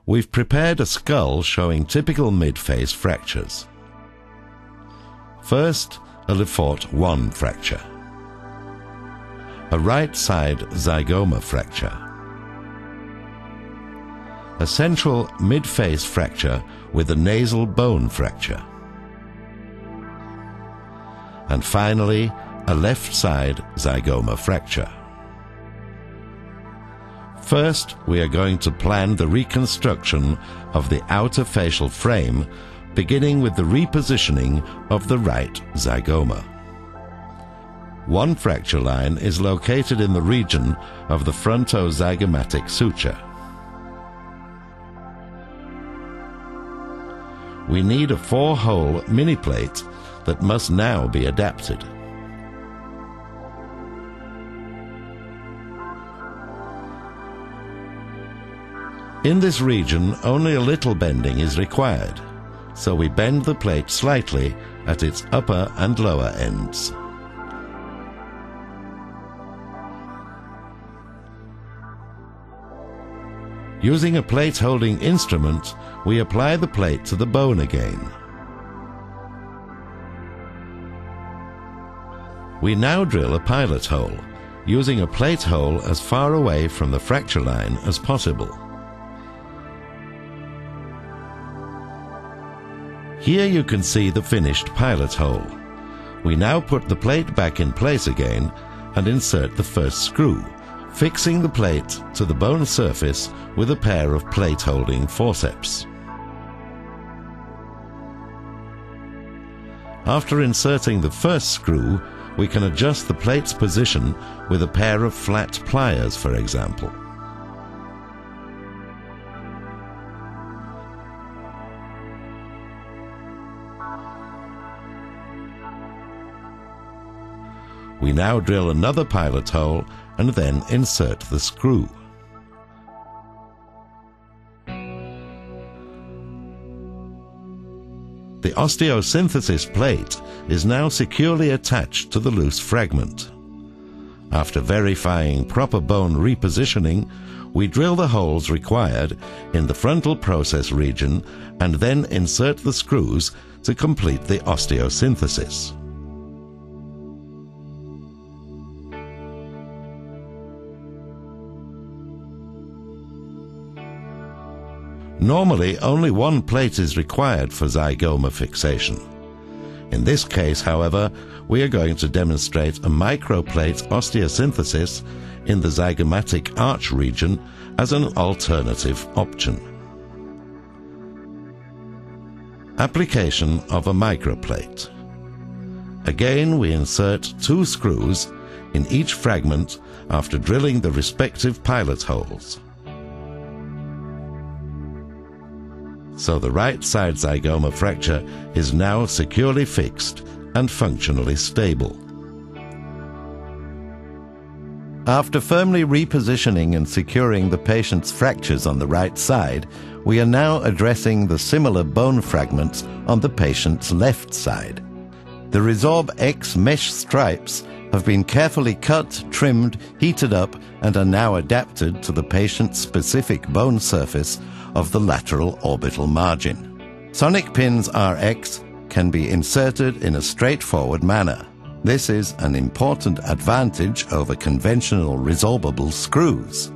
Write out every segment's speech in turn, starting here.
we've prepared a skull showing typical mid-face fractures. First, a Le Fort 1 fracture. A right side zygoma fracture. A central mid-face fracture with a nasal bone fracture. And finally, a left side zygoma fracture. First, we are going to plan the reconstruction of the outer facial frame, beginning with the repositioning of the right zygoma. One fracture line is located in the region of the frontozygomatic suture. We need a 4-hole mini plate that must now be adapted. In this region, only a little bending is required, so we bend the plate slightly at its upper and lower ends. Using a plate-holding instrument, we apply the plate to the bone again. We now drill a pilot hole, using a plate hole as far away from the fracture line as possible. Here you can see the finished pilot hole. We now put the plate back in place again and insert the first screw, fixing the plate to the bone surface with a pair of plate-holding forceps. After inserting the first screw, we can adjust the plate's position with a pair of flat pliers, for example. We now drill another pilot hole and then insert the screw. The osteosynthesis plate is now securely attached to the loose fragment. After verifying proper bone repositioning, we drill the holes required in the frontal process region and then insert the screws to complete the osteosynthesis. Normally, only one plate is required for zygoma fixation. In this case, however, we are going to demonstrate a microplate osteosynthesis in the zygomatic arch region as an alternative option. Application of a microplate. Again, we insert 2 screws in each fragment after drilling the respective pilot holes. So the right side zygoma fracture is now securely fixed and functionally stable. After firmly repositioning and securing the patient's fractures on the right side, we are now addressing the similar bone fragments on the patient's left side. The Resorb X mesh stripes have been carefully cut, trimmed, heated up, and are now adapted to the patient's specific bone surface of the lateral orbital margin. Sonic pins RX can be inserted in a straightforward manner. This is an important advantage over conventional resorbable screws.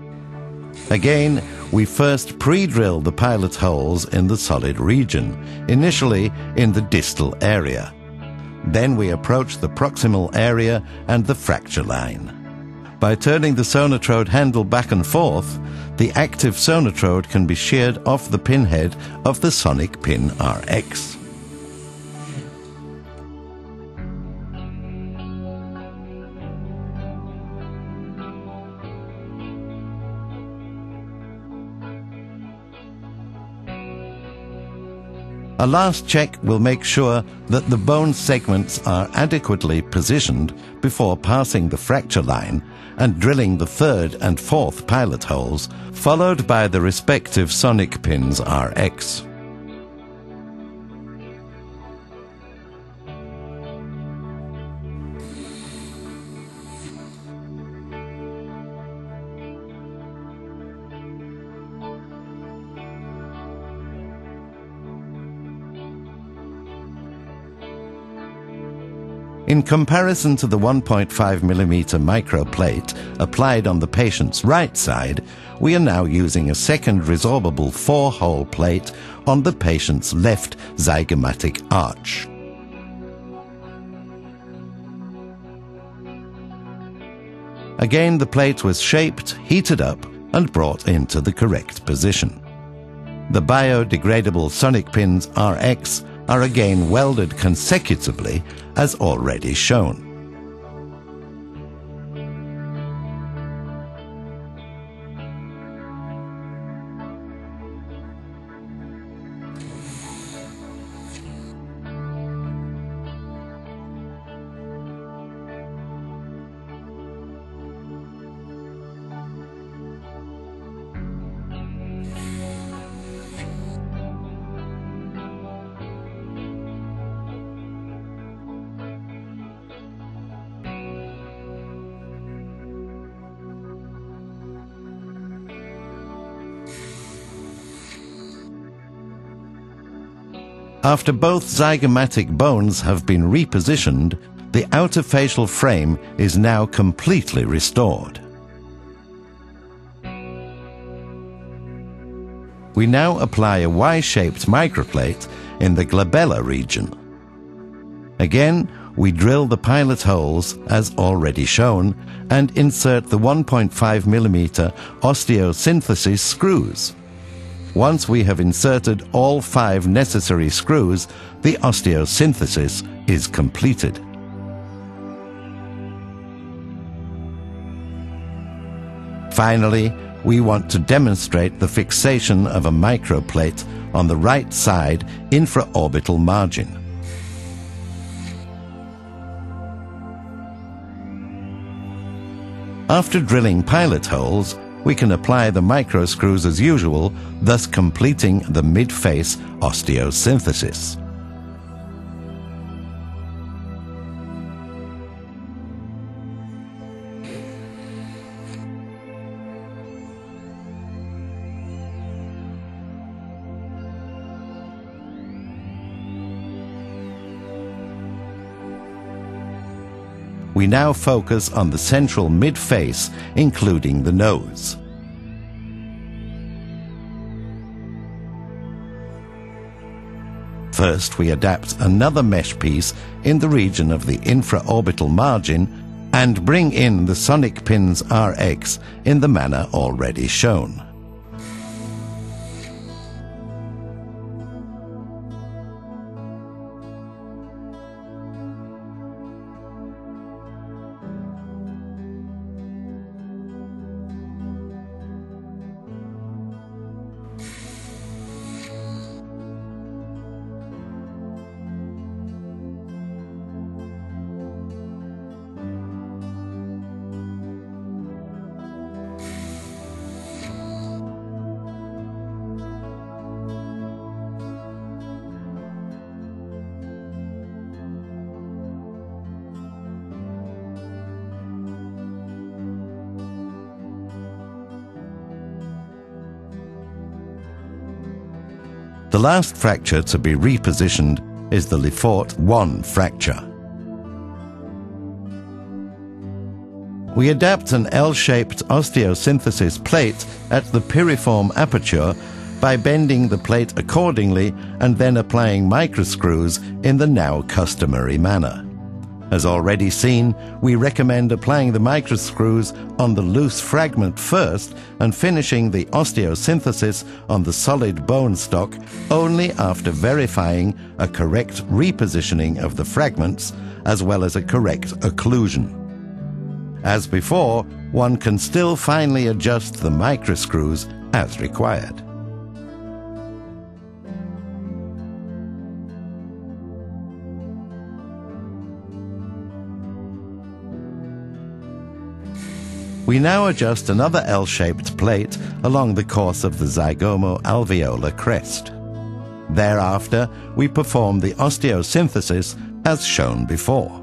Again, we first pre-drill the pilot holes in the solid region, initially in the distal area. Then we approach the proximal area and the fracture line. By turning the sonotrode handle back and forth, the active sonotrode can be sheared off the pinhead of the sonic pin RX. A last check will make sure that the bone segments are adequately positioned before passing the fracture line and drilling the 3rd and 4th pilot holes, followed by the respective sonic pins RX. In comparison to the 1.5 mm microplate applied on the patient's right side, we are now using a second resorbable 4-hole plate on the patient's left zygomatic arch. Again, the plate was shaped, heated up, and brought into the correct position. The biodegradable sonic pins RX are again welded consecutively as already shown. After both zygomatic bones have been repositioned, the outer facial frame is now completely restored. We now apply a Y-shaped microplate in the glabella region. Again, we drill the pilot holes, as already shown, and insert the 1.5 mm osteosynthesis screws. Once we have inserted all 5 necessary screws, the osteosynthesis is completed. Finally, we want to demonstrate the fixation of a microplate on the right side infraorbital margin. After drilling pilot holes, we can apply the microscrews as usual, thus completing the mid-face osteosynthesis. We now focus on the central mid-face, including the nose. First, we adapt another mesh piece in the region of the infraorbital margin and bring in the sonic pins RX in the manner already shown. The last fracture to be repositioned is the Lefort 1 fracture. We adapt an L-shaped osteosynthesis plate at the piriform aperture by bending the plate accordingly and then applying microscrews in the now customary manner. As already seen, we recommend applying the microscrews on the loose fragment first and finishing the osteosynthesis on the solid bone stock only after verifying a correct repositioning of the fragments as well as a correct occlusion. As before, one can still finely adjust the microscrews as required. We now adjust another L-shaped plate along the course of the zygomo-alveolar crest. Thereafter, we perform the osteosynthesis as shown before.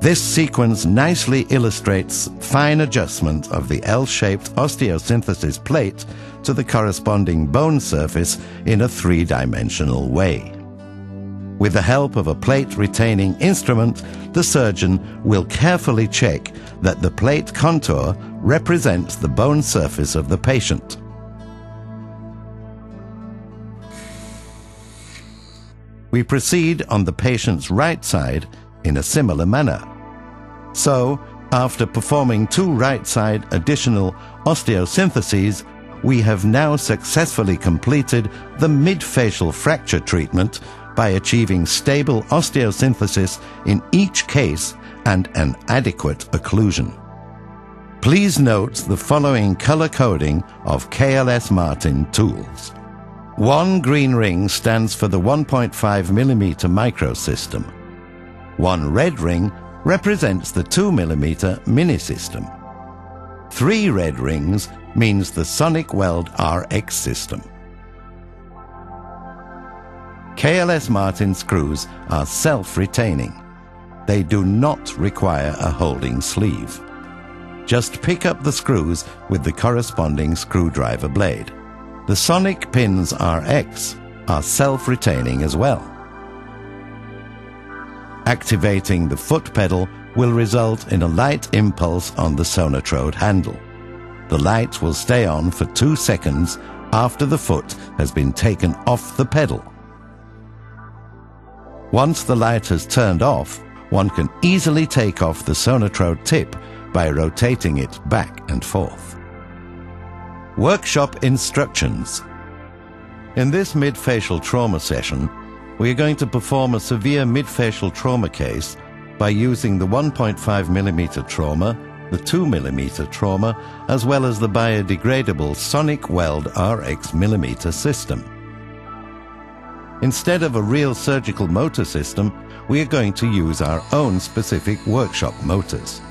This sequence nicely illustrates fine adjustment of the L-shaped osteosynthesis plate to the corresponding bone surface in a three-dimensional way. With the help of a plate-retaining instrument, the surgeon will carefully check that the plate contour represents the bone surface of the patient. We proceed on the patient's right side in a similar manner. So, after performing 2 right-side additional osteosyntheses, we have now successfully completed the mid-facial fracture treatment by achieving stable osteosynthesis in each case and an adequate occlusion. Please note the following color coding of KLS-Martin tools. 1 green ring stands for the 1.5 mm microsystem. 1 red ring represents the 2 mm mini system. 3 red rings means the Sonic Weld RX system. KLS-Martin screws are self-retaining. They do not require a holding sleeve. Just pick up the screws with the corresponding screwdriver blade. The Sonic Pins RX are self-retaining as well. Activating the foot pedal will result in a light impulse on the sonotrode handle. The light will stay on for 2 seconds after the foot has been taken off the pedal. Once the light has turned off, one can easily take off the sonotrode tip by rotating it back and forth. Workshop instructions. In this mid-facial trauma session, we are going to perform a severe mid-facial trauma case by using the 1.5 mm trauma, the 2 mm trauma, as well as the biodegradable Sonic Weld RX millimeter system. Instead of a real surgical motor system, we are going to use our own specific workshop motors.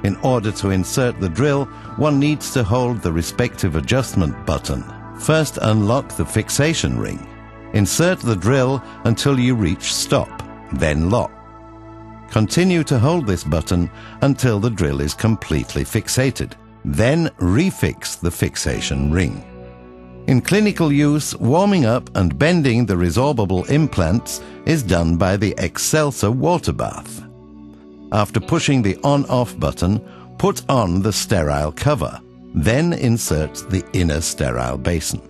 In order to insert the drill, one needs to hold the respective adjustment button. First, unlock the fixation ring. Insert the drill until you reach stop, then lock. Continue to hold this button until the drill is completely fixated. Then refix the fixation ring. In clinical use, warming up and bending the resorbable implants is done by the Excelsa water bath. After pushing the on-off button, put on the sterile cover. Then insert the inner sterile basin.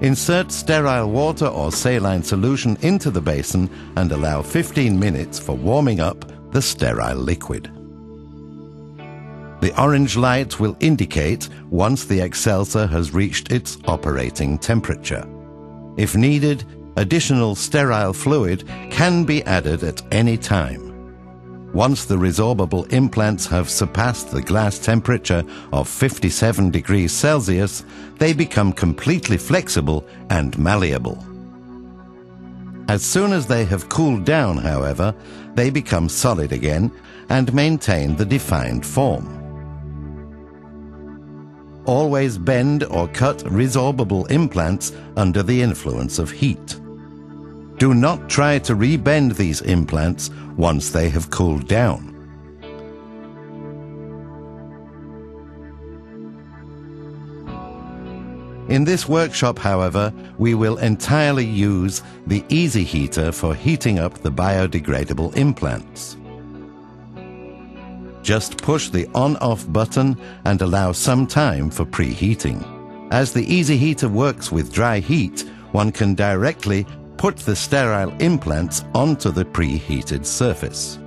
Insert sterile water or saline solution into the basin and allow 15 minutes for warming up the sterile liquid. The orange light will indicate once the Excelsa has reached its operating temperature. If needed, additional sterile fluid can be added at any time. Once the resorbable implants have surpassed the glass temperature of 57 degrees Celsius, they become completely flexible and malleable. As soon as they have cooled down, however, they become solid again and maintain the defined form. Always bend or cut resorbable implants under the influence of heat. Do not try to rebend these implants once they have cooled down. In this workshop, however, we will entirely use the Easy Heater for heating up the biodegradable implants. Just push the on-off button and allow some time for preheating. As the Easy Heater works with dry heat, one can directly put the sterile implants onto the preheated surface.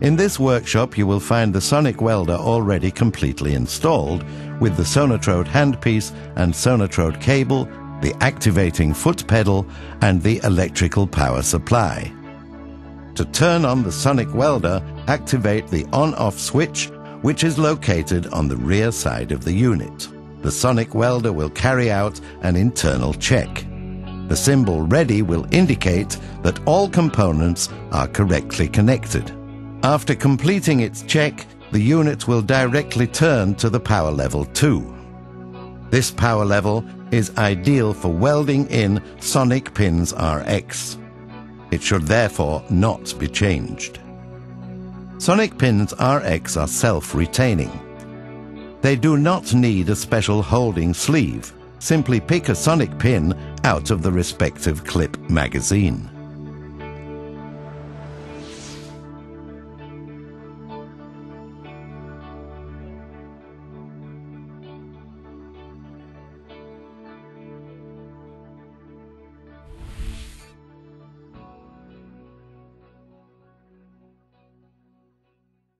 In this workshop, you will find the Sonic Welder already completely installed, with the Sonotrode handpiece and Sonotrode cable, the activating foot pedal, and the electrical power supply. To turn on the Sonic Welder, activate the on-off switch, which is located on the rear side of the unit. The Sonic Welder will carry out an internal check. The symbol ready will indicate that all components are correctly connected. After completing its check, the unit will directly turn to the power level 2. This power level is ideal for welding in sonic pins RX. It should therefore not be changed. Sonic pins RX are self-retaining. They do not need a special holding sleeve. Simply pick a sonic pin out of the respective clip magazine.